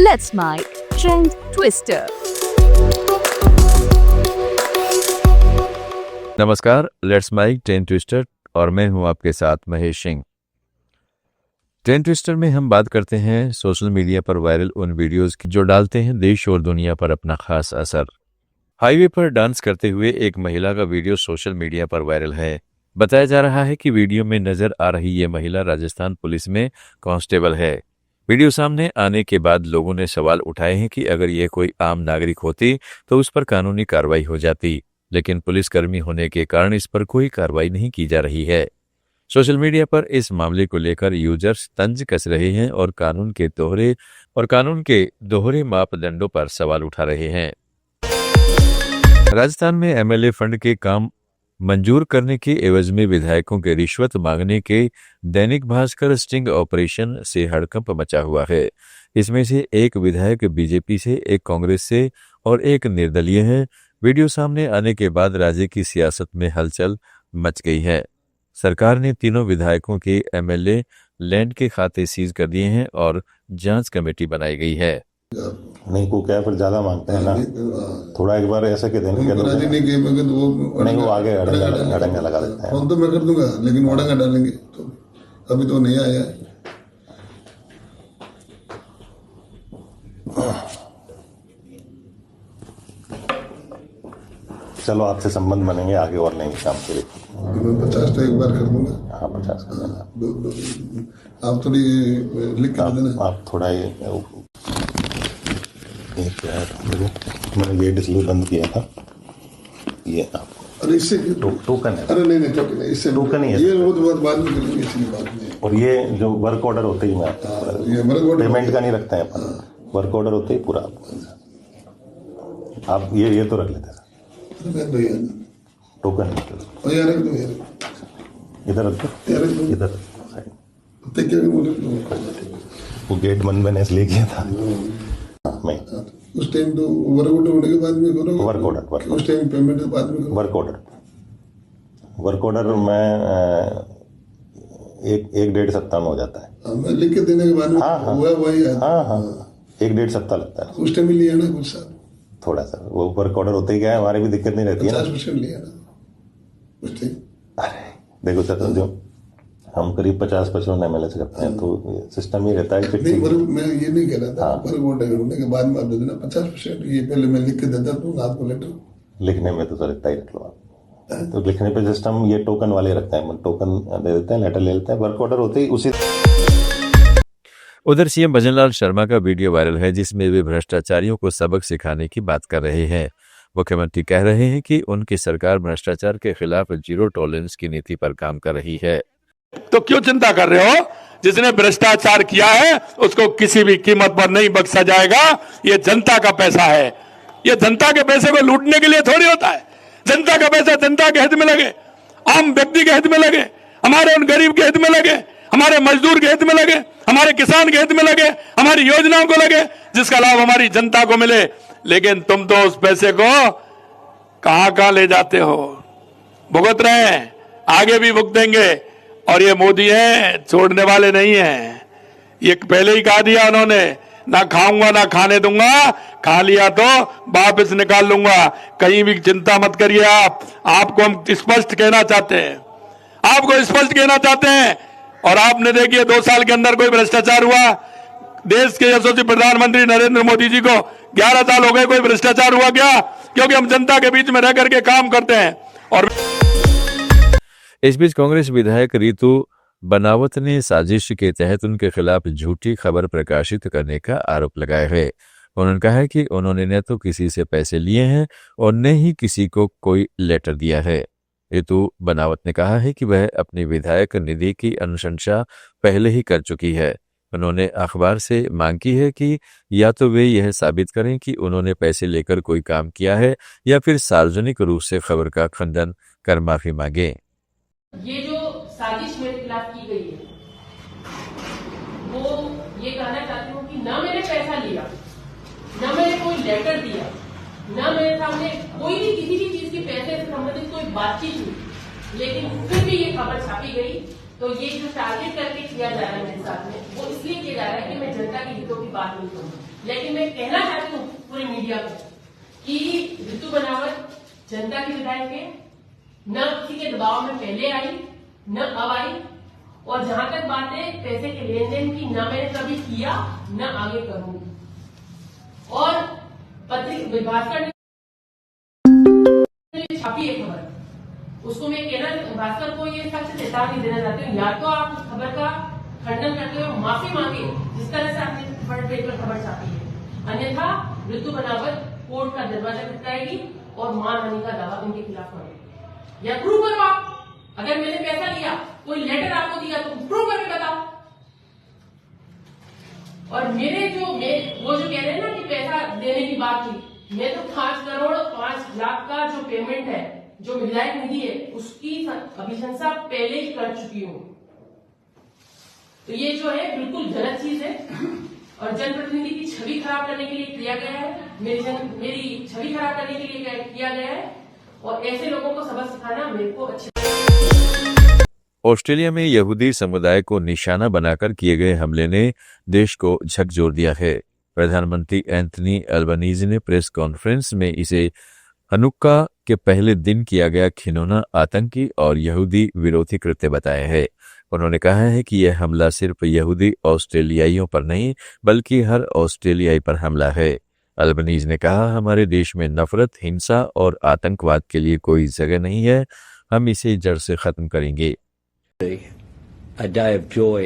Let's Make Trend Twister. नमस्कार, let's mic trend twister और मैं हूं आपके साथ महेश सिंह। ट्रेंड ट्विस्टर में हम बात करते हैं सोशल मीडिया पर वायरल उन वीडियोस की जो डालते हैं देश और दुनिया पर अपना खास असर। हाईवे पर डांस करते हुए एक महिला का वीडियो सोशल मीडिया पर वायरल है। बताया जा रहा है कि वीडियो में नजर आ रही ये महिला राजस्थान पुलिस में कांस्टेबल है। वीडियो सामने आने के बाद लोगों ने सवाल उठाए हैं कि अगर ये कोई आम नागरिक होती तो उस पर कानूनी कार्रवाई हो जाती, लेकिन पुलिसकर्मी होने के कारण इस पर कोई कार्रवाई नहीं की जा रही है। सोशल मीडिया पर इस मामले को लेकर यूजर्स तंज कस रहे हैं और कानून के दोहरे मापदंडों पर सवाल उठा रहे हैं। राजस्थान में एमएलए फंड के काम मंजूर करने के एवज में विधायकों के रिश्वत मांगने के दैनिक भास्कर स्टिंग ऑपरेशन से हड़कंप मचा हुआ है। इसमें से एक विधायक बीजेपी से, एक कांग्रेस से और एक निर्दलीय है। वीडियो सामने आने के बाद राज्य की सियासत में हलचल मच गई है। सरकार ने तीनों विधायकों के एमएलए लैंड के खाते सीज कर दिए हैं और जांच कमेटी बनाई गई है। नहीं को क्या फिर ज्यादा मांगते हैं ना, थोड़ा एक बार ऐसा कह देना नहीं, वो आगे अड़ंगा लगा देते हैं। फोन तो मैं कर दूंगा, लेकिन वो अड़ंगा डालेंगे तो अभी तो नहीं आया है। चलो आपसे संबंध बनेंगे आगे और नहीं काम के लिए। मैं 50 तो एक बार कर दूंगा। हाँ 50 कर देना। आप थोड़ी लिख कर देना। आप थोड़ा मैंने गेट इसलिए बंद किया था, ये आपको। अरे इससे टोकन है। अरे नहीं टोकन है, इससे टोकन ही है। ये बहुत बाद में करेंगे, इसलिए बात नहीं। और ये जो वर्क ऑर्डर होते ही मैं पेमेंट का नहीं रखते हैं अपन, वर्क ऑर्डर होते ही पूरा आप ये तो रख लेते हैं टोकन। इधर इधर वो गेट बंद मैंने इसलिए किया था। मैं उस टाइम तो वर्क ऑर्डर होने के बाद में करो। वर्क ऑर्डर उस टाइम पेमेंट के बाद में करो। वर्क ऑर्डर में 1-1.5 सप्ताह में हो जाता है। मैं लिख के देने के बाद में वही है। हाँ 1-1.5 सप्ताह लगता है। उस टाइम लिया ना कुछ साल थोड़ा सा वो वर्क ऑर्डर होते ही क्या है, हमारी भी दिक्कत नहीं रहती है। 50% लिया ना उस टाइम। अरे देखो सर, जो हम करीब 50% एमएलए से करते हैं तो सिस्टम ही रहता है। नहीं मैं ये नहीं कह रहा था, वर्क ऑर्डर होने के बाद में आप दे देना 50%। ये पहले मैं लिख के देता हूँ आपको लेटर। लिखने में तो सर इतना ही रख लो आप। तो लिखने पे सिस्टम ये टोकन वाले रखते हैं, टोकन दे देते हैं, लेटर ले लेते हैं, वर्क ऑर्डर होते ही उसी। उधर सीएम भजनलाल शर्मा का वीडियो वायरल है जिसमें वे भ्रष्टाचारियों को सबक सिखाने की बात कर रहे हैं। मुख्यमंत्री कह रहे हैं कि उनकी सरकार भ्रष्टाचार के खिलाफ जीरो टॉलरेंस की नीति पर काम कर रही है। तो क्यों चिंता कर रहे हो? जिसने भ्रष्टाचार किया है उसको किसी भी कीमत पर नहीं बख्शा जाएगा। ये जनता का पैसा है, ये जनता के पैसे को लूटने के लिए थोड़ी होता है। जनता का पैसा जनता के हित में लगे, आम व्यक्ति के हित में लगे, हमारे उन गरीब के हित में लगे, हमारे मजदूर के हित में लगे, हमारे किसान के हित में लगे, हमारी योजनाओं को लगे, जिसका लाभ हमारी जनता को मिले। लेकिन तुम तो उस पैसे को कहां ले जाते हो? भुगत रहे हैं, आगे भी भुगतेंगे। और ये मोदी हैं, छोड़ने वाले नहीं हैं। ये पहले ही कहा दिया उन्होंने, ना खाऊंगा ना खाने दूंगा, खा लिया तो वापस निकाल लूंगा। कहीं भी चिंता मत करिए। आपको हम स्पष्ट कहना चाहते हैं, और आपने देखिए 2 साल के अंदर कोई भ्रष्टाचार हुआ? देश के यशस्वी प्रधानमंत्री नरेंद्र मोदी जी को 11 साल हो गए, कोई भ्रष्टाचार हुआ क्या? क्योंकि हम जनता के बीच में रह करके काम करते हैं। और इस बीच कांग्रेस विधायक रितु बनावत ने साजिश के तहत उनके खिलाफ झूठी खबर प्रकाशित करने का आरोप लगाया है। उन्होंने कहा है कि उन्होंने न तो किसी से पैसे लिए हैं और न ही किसी को कोई लेटर दिया है। रितु बनावत ने कहा है कि वह अपनी विधायक निधि की अनुशंसा पहले ही कर चुकी है। उन्होंने अखबार से मांग की है कि या तो वे यह साबित करें कि उन्होंने पैसे लेकर कोई काम किया है या फिर सार्वजनिक रूप से खबर का खंडन कर माफी मांगे। ये जो साजिश मेरे खिलाफ की गई है, वो ये कहना चाहती हूँ कि ना मैंने पैसा लिया, ना मैंने कोई लेटर दिया, ना मेरे सामने कोई भी किसी भी चीज की पैसे से संबंधित कोई बातचीत हुई, लेकिन फिर भी ये खबर छापी गई तो ये जो टारगेट करके किया जा रहा है मेरे साथ में, वो इसलिए किया जा रहा है कि मैं जनता के हितों की बात नहीं करूँ। लेकिन मैं कहना चाहती हूँ पूरी मीडिया को कि ऋतु बनावट जनता की विधायक है, न किसी के दबाव में पहले आई न अब आई, और जहां तक बात है पैसे के लेन देन की, न मैंने कभी किया न आगे करूंगी। और भास्कर ने छापी है खबर, उसको मैं कहना भास्कर को ये सबसे चेतावनी देना चाहती हूँ, या तो आप उस खबर का खंडन करते हो, माफी मांगे जिस तरह से आपने फ्रंट पेज पर खबर छापी है, अन्यथा ऋतु बनावट कोर्ट का दरवाजा खटकाएगी और मानहानि का दावा उनके खिलाफ करेगी। या प्रूव करो आप, अगर मैंने पैसा लिया, कोई लेटर आपको दिया तो प्रूव करके बताओ। और मेरे वो जो कह रहे हैं ना कि पैसा देने की बात हुई, मैं तो 5 करोड़ 5 लाख का जो पेमेंट है, जो विधायक निधि है, उसकी अभिशंसा पहले ही कर चुकी हूं। तो ये जो है बिल्कुल गलत चीज है और जनप्रतिनिधि की छवि खराब करने के लिए किया गया है, मेरी छवि खराब करने के लिए किया गया है, और ऐसे लोगों को सबक सिखाना मेरे को अच्छा। ऑस्ट्रेलिया में यहूदी समुदाय को निशाना बनाकर किए गए हमले ने देश को झकझोर दिया है। प्रधानमंत्री एंथनी अल्बनीज़ी ने प्रेस कॉन्फ्रेंस में इसे हनुक्का के पहले दिन किया गया घिनौना आतंकी और यहूदी विरोधी कृत्य बताया है। उन्होंने कहा है कि यह हमला सिर्फ यहूदी ऑस्ट्रेलियाइयों पर नहीं बल्कि हर ऑस्ट्रेलियाई पर हमला है। अल्बनीज़ ने कहा, हमारे देश में नफरत, हिंसा और आतंकवाद के लिए कोई जगह नहीं है, हम इसे जड़ से खत्म करेंगे। A day of joy,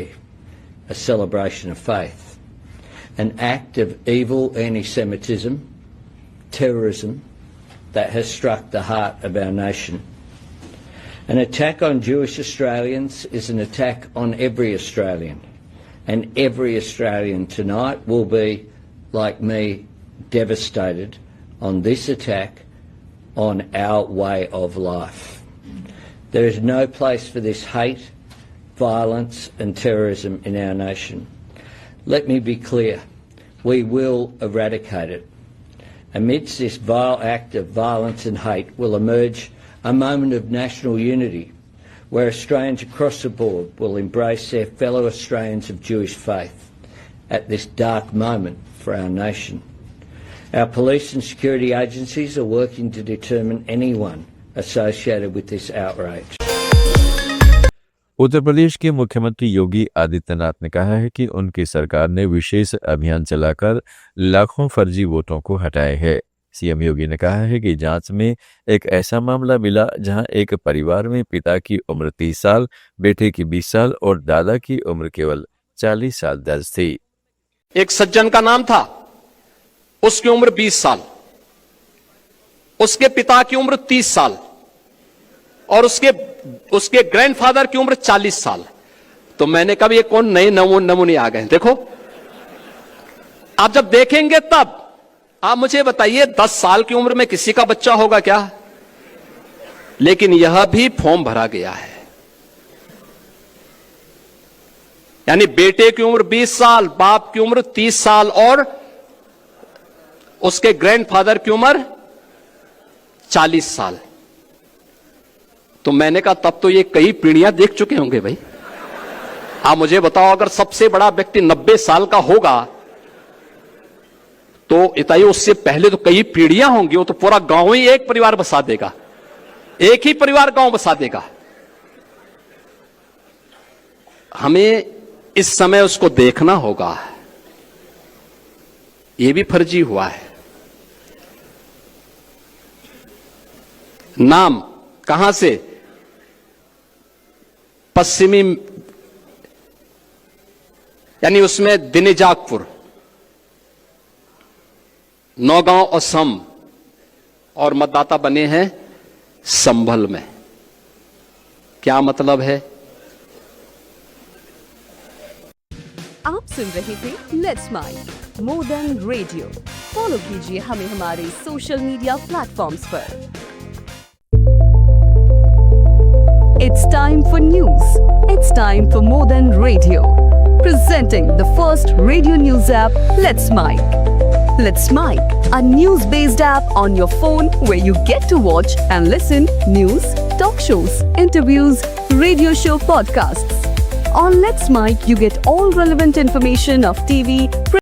a celebration of faith, an act of evil anti-Semitism, terrorism that has struck the heart of our nation. An attack on Jewish Australians is an attack on every Australian, and every Australian tonight will be, like me, devastated on this attack on our way of life. There is no place for this hate, violence and terrorism in our nation. Let me be clear, we will eradicate it. Amidst this vile act of violence and hate will emerge a moment of national unity, where Australians across the board will embrace their fellow Australians of Jewish faith at this dark moment for our nation. Our police and security agencies are working to determine anyone associated with this outrage. Uttar Pradesh के मुख्यमंत्री योगी आदित्यनाथ ने कहा है कि उनकी सरकार ने विशेष अभियान चलाकर लाखों फर्जी वोटों को हटाए है। सीएम योगी ने कहा है कि जांच में एक ऐसा मामला मिला जहां एक परिवार में पिता की उम्र 30 साल, बेटे की 20 साल और दादा की उम्र केवल 40 साल दर्ज थी। एक सज्जन का नाम था, उसकी उम्र 20 साल, उसके पिता की उम्र 30 साल और उसके ग्रैंडफादर की उम्र 40 साल। तो मैंने कहा ये कौन नए नमूने आ गए। देखो, आप जब देखेंगे तब आप मुझे बताइए 10 साल की उम्र में किसी का बच्चा होगा क्या? लेकिन यह भी फॉर्म भरा गया है। यानी बेटे की उम्र 20 साल, बाप की उम्र 30 साल और उसके ग्रैंडफादर की उम्र 40 साल। तो मैंने कहा तब तो ये कई पीढ़ियां देख चुके होंगे भाई। आप मुझे बताओ, अगर सबसे बड़ा व्यक्ति 90 साल का होगा तो इताई उससे पहले तो कई पीढ़ियां होंगी। वो तो पूरा गांव ही एक परिवार बसा देगा, एक ही परिवार गांव बसा देगा। हमें इस समय उसको देखना होगा। ये भी फर्जी हुआ है। नाम कहां से? पश्चिमी, यानी उसमें दिनेजागपुर, नौगांव असम, और मतदाता बने हैं संभल में। क्या मतलब है? आप सुन रहे थे let's mic more than radio. Follow कीजिए हमें हमारे सोशल मीडिया प्लेटफॉर्म्स पर। It's time for news. It's time for more than radio. Presenting the first radio news app, Let's Mic. Let's Mic, a news-based app on your phone where you get to watch and listen news, talk shows, interviews, radio show podcasts, On Let's Mic, you get all relevant information of TV,